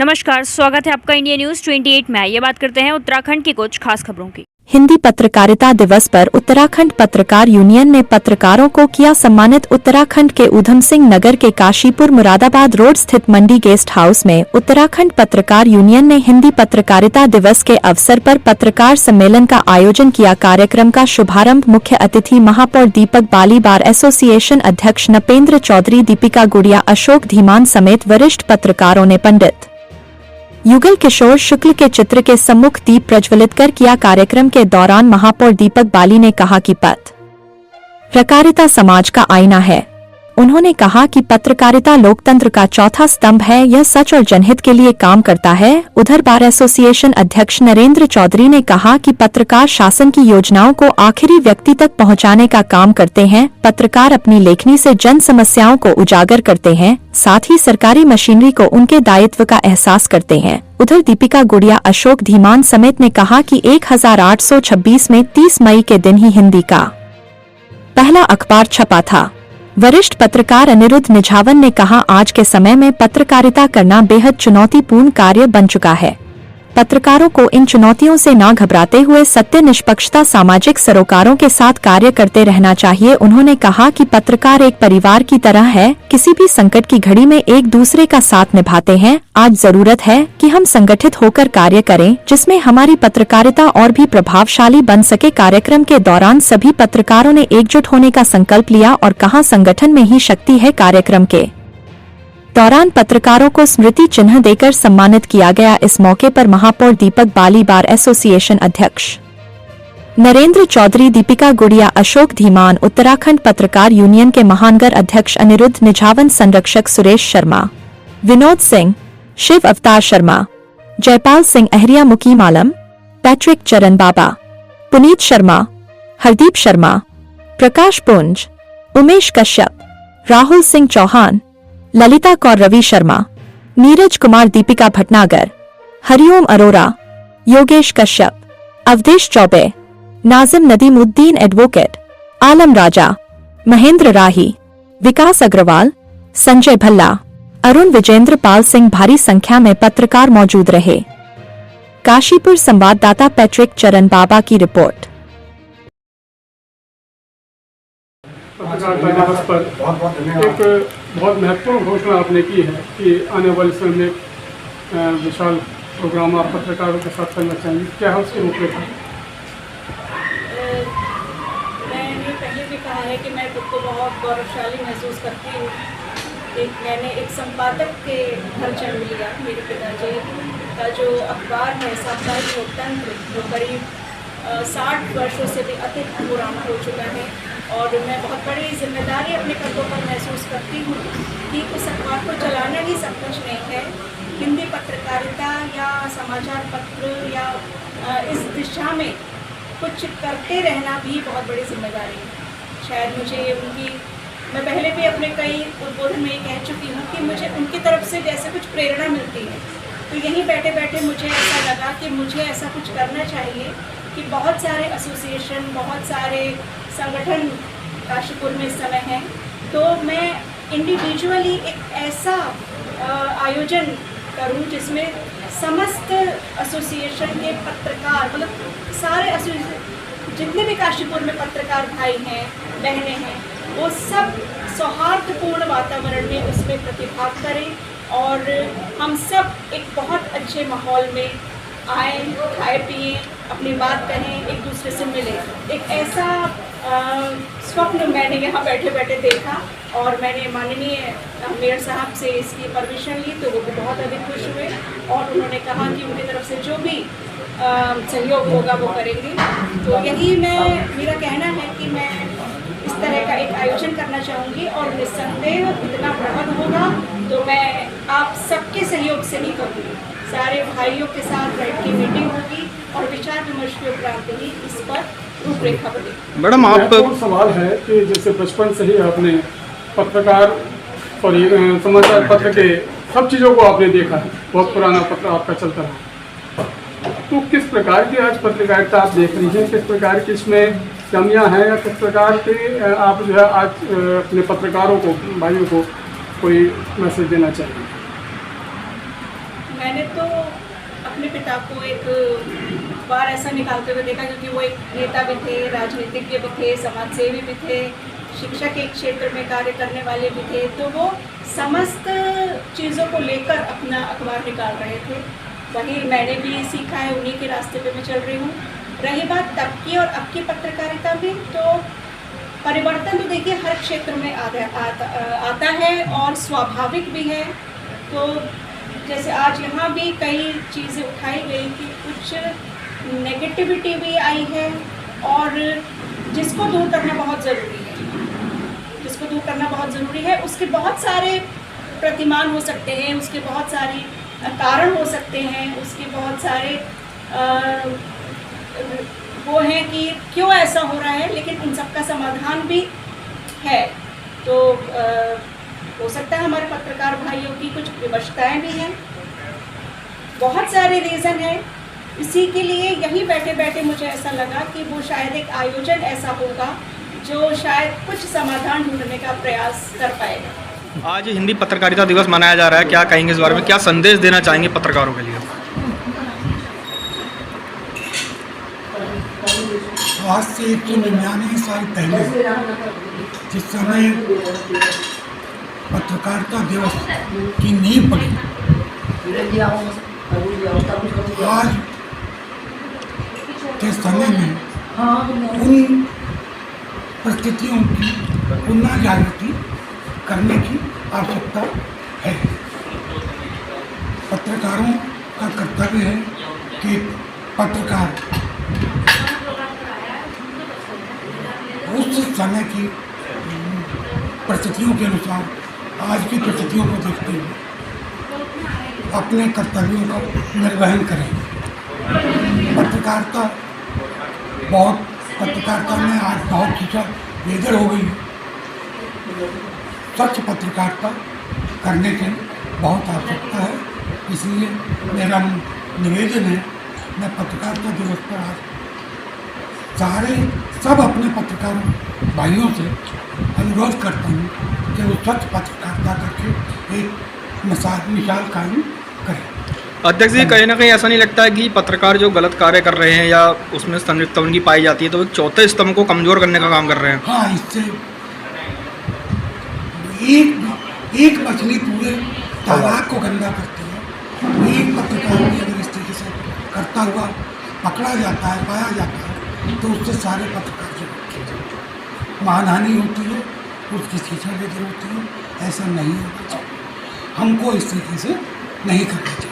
नमस्कार, स्वागत है आपका इंडिया न्यूज 28 में। ये बात करते हैं उत्तराखंड की कुछ खास खबरों की। हिंदी पत्रकारिता दिवस पर उत्तराखंड पत्रकार यूनियन ने पत्रकारों को किया सम्मानित। उत्तराखंड के ऊधम सिंह नगर के काशीपुर मुरादाबाद रोड स्थित मंडी गेस्ट हाउस में उत्तराखंड पत्रकार यूनियन ने हिंदी पत्रकारिता दिवस के अवसर पर पत्रकार सम्मेलन का आयोजन किया। कार्यक्रम का शुभारंभ मुख्य अतिथि महापौर दीपक बाली, बार एसोसिएशन अध्यक्ष नपेंद्र चौधरी, दीपिका गुड़िया, अशोक धीमान समेत वरिष्ठ पत्रकारों ने पंडित युगल किशोर शुक्ल के चित्र के सम्मुख दीप प्रज्वलित कर किया। कार्यक्रम के दौरान महापौर दीपक बाली ने कहा कि पत्रकारिता समाज का आईना है। उन्होंने कहा कि पत्रकारिता लोकतंत्र का चौथा स्तंभ है, यह सच और जनहित के लिए काम करता है। उधर बार एसोसिएशन अध्यक्ष नरेंद्र चौधरी ने कहा कि पत्रकार शासन की योजनाओं को आखिरी व्यक्ति तक पहुंचाने का काम करते हैं। पत्रकार अपनी लेखनी से जन समस्याओं को उजागर करते हैं, साथ ही सरकारी मशीनरी को उनके दायित्व का एहसास करते हैं। उधर दीपिका गुड़िया, अशोक धीमान समेत ने कहा कि 1826 में 30 मई के दिन ही हिंदी का पहला अखबार छपा था। वरिष्ठ पत्रकार अनिरुद्ध निझावन ने कहा, आज के समय में पत्रकारिता करना बेहद चुनौतीपूर्ण कार्य बन चुका है। पत्रकारों को इन चुनौतियों से न घबराते हुए सत्य, निष्पक्षता, सामाजिक सरोकारों के साथ कार्य करते रहना चाहिए। उन्होंने कहा कि पत्रकार एक परिवार की तरह है, किसी भी संकट की घड़ी में एक दूसरे का साथ निभाते हैं। आज जरूरत है कि हम संगठित होकर कार्य करें, जिसमें हमारी पत्रकारिता और भी प्रभावशाली बन सके। कार्यक्रम के दौरान सभी पत्रकारों ने एकजुट होने का संकल्प लिया और कहा, संगठन में ही शक्ति है। कार्यक्रम के दौरान पत्रकारों को स्मृति चिन्ह देकर सम्मानित किया गया। इस मौके पर महापौर दीपक बाली, बार एसोसिएशन अध्यक्ष नरेंद्र चौधरी, दीपिका गुड़िया, अशोक धीमान, उत्तराखंड पत्रकार यूनियन के महानगर अध्यक्ष अनिरुद्ध निझावन, संरक्षक सुरेश शर्मा, विनोद सिंह, शिव अवतार शर्मा, जयपाल सिंह अहरिया, मुकीम आलम, पैट्रिक चरण बाबा, पुनीत शर्मा, हरदीप शर्मा, प्रकाश पुंज, उमेश कश्यप, राहुल सिंह चौहान, ललिता कौर, रवि शर्मा, नीरज कुमार, दीपिका भटनागर, हरिओम अरोरा, योगेश कश्यप, अवधेश चौबे, नाजिम नदीमुद्दीन, एडवोकेट आलम राजा, महेंद्र राही, विकास अग्रवाल, संजय भल्ला, अरुण विजेंद्र पाल सिंह भारी संख्या में पत्रकार मौजूद रहे। काशीपुर संवाददाता पैट्रिक चरण बाबा की रिपोर्ट। पत्रकारिता दिवस पर एक बहुत महत्वपूर्ण घोषणा आपने की है कि आने वाले समय में विशाल प्रोग्राम आप पत्रकारों के साथ करना चाहेंगे, क्या है उसकी रूपरेखा? मैंने पहले भी कहा है कि मैं खुद को बहुत गौरवशाली महसूस करती हूँ। मैंने एक संपादक के घर जन्म लिया। मेरे पिताजी का जो अखबार है साप्ताहिक लोकतंत्र, वो करीब 60 वर्षों से भी अधिक पुराना हो चुका है और मैं बहुत बड़ी जिम्मेदारी अपने कंधों पर महसूस करती हूँ कि उस अखबार को चलाना ही सब कुछ नहीं है। हिंदी पत्रकारिता या समाचार पत्र या इस दिशा में कुछ करते रहना भी बहुत बड़ी जिम्मेदारी है। शायद मुझे मैं पहले भी अपने कई उद्बोधन में ये कह चुकी हूँ कि मुझे उनकी तरफ से जैसे कुछ प्रेरणा मिलती है, तो यहीं बैठे बैठे मुझे ऐसा लगा कि मुझे ऐसा कुछ करना चाहिए कि बहुत सारे एसोसिएशन, बहुत सारे संगठन काशीपुर में इस समय हैं, तो मैं इंडिविजुअली एक ऐसा आयोजन करूं जिसमें समस्त एसोसिएशन के पत्रकार, मतलब सारे एसोसिएशन जितने भी काशीपुर में पत्रकार भाई हैं, बहनें हैं, वो सब सौहार्दपूर्ण वातावरण में उसमें प्रतिभाग करें और हम सब एक बहुत अच्छे माहौल में आए, खाए पिए, अपनी बात कहें, एक दूसरे से मिले। एक ऐसा स्वप्न मैंने यहाँ बैठे बैठे देखा और मैंने माननीय मेयर साहब से इसकी परमिशन ली, तो वो भी बहुत अधिक खुश हुए और उन्होंने कहा कि उनकी तरफ से जो भी सहयोग होगा वो करेंगे। तो यही मेरा कहना है कि मैं इस तरह का एक आयोजन करना चाहूँगी और निस्संदेह इतना बृहद होगा तो मैं आप सबके सहयोग से नहीं करूँगी, सारे भाइयों के साथ बैठ के मीटिंग होगी और विचार विमर्श के उपरांत ही इस पर रूपरेखा बनेगी। मैडम, आप सवाल है कि जैसे बचपन से ही आपने पत्रकार और समाचार पत्र के सब चीज़ों को आपने देखा है, बहुत पुराना पत्र आपका चलता है, तो किस प्रकार की आज पत्रकारिता आप देख रही हैं, किस प्रकार की इसमें कमियां हैं या किस प्रकार के आप जो है आज अपने पत्रकारों को, भाइयों को कोई मैसेज देना चाहिए? मैंने तो अपने पिता को एक बार ऐसा निकालते हुए देखा, क्योंकि वो एक नेता भी थे, राजनीतिज्ञ भी थे, समाजसेवी भी थे, शिक्षा के क्षेत्र में कार्य करने वाले भी थे। तो वो समस्त चीज़ों को लेकर अपना अखबार निकाल रहे थे। वही मैंने भी सीखा है, उन्हीं के रास्ते पे मैं चल रही हूँ। रही बात तब की और अब की पत्रकारिता में, तो परिवर्तन तो देखिए हर क्षेत्र में आता है और स्वाभाविक भी है। तो जैसे आज यहाँ भी कई चीज़ें उठाई गई कि कुछ नेगेटिविटी भी आई है, और जिसको दूर करना बहुत ज़रूरी है, जिसको दूर करना बहुत ज़रूरी है। उसके बहुत सारे प्रतिमान हो सकते हैं, उसके बहुत सारे कारण हो सकते हैं, उसके बहुत सारे वो हैं कि क्यों ऐसा हो रहा है, लेकिन उन सबका समाधान भी है। तो हो सकता है हमारे पत्रकार भाइयों की कुछ विवशताएँ भी हैं, बहुत सारे रीज़न हैं। इसी के लिए यहीं बैठे बैठे मुझे ऐसा लगा कि वो शायद एक आयोजन ऐसा होगा जो शायद कुछ समाधान ढूंढने का प्रयास कर पाएगा। आज हिंदी पत्रकारिता दिवस मनाया जा रहा है, क्या कहेंगे इस बारे में, क्या संदेश देना चाहेंगे पत्रकारों के लिए? आज से 199 साल पहले जिस समय पत्रकारिता दिवस की नींव पड़ी, आज के समय में उन परिस्थितियों की पुनः जागृति करने की आवश्यकता है। पत्रकारों का कर्तव्य है कि पत्रकार उस समय की परिस्थितियों के अनुसार, आज की परिस्थितियों को देखते हुए अपने कर्तव्यों का निर्वहन करें। पत्रकारिता में आज बहुत चीज़ें बेहतर हो गई है। स्वच्छ पत्रकारिता करने की बहुत आवश्यकता है। इसलिए मेरा निवेदन है, मैं पत्रकारिता दिवस पर आज सब अपने पत्रकार भाइयों से अनुरोध करता हूँ कि वो स्वच्छ पत्रकारिता करके एक मिसाल कायम करें। अध्यक्ष जी, कहीं ना कहीं ऐसा नहीं लगता है कि पत्रकार जो गलत कार्य कर रहे हैं या उसमें संलिप्तता उनकी पाई जाती है तो एक चौथे स्तंभ को कमज़ोर करने का काम कर रहे हैं? हाँ, इससे एक मछली पूरे तालाब को गंदा करती है। एक पत्रकार भी अगर इस तरीके से करता हुआ पकड़ा जाता है, पाया जाता है, तो उससे सारे पत्रकार जो मानहानि होती है, उसकी शिक्षा बेहतर होती है। ऐसा नहीं होना चाहिए, हमको इस तरीके से नहीं करना चाहिए।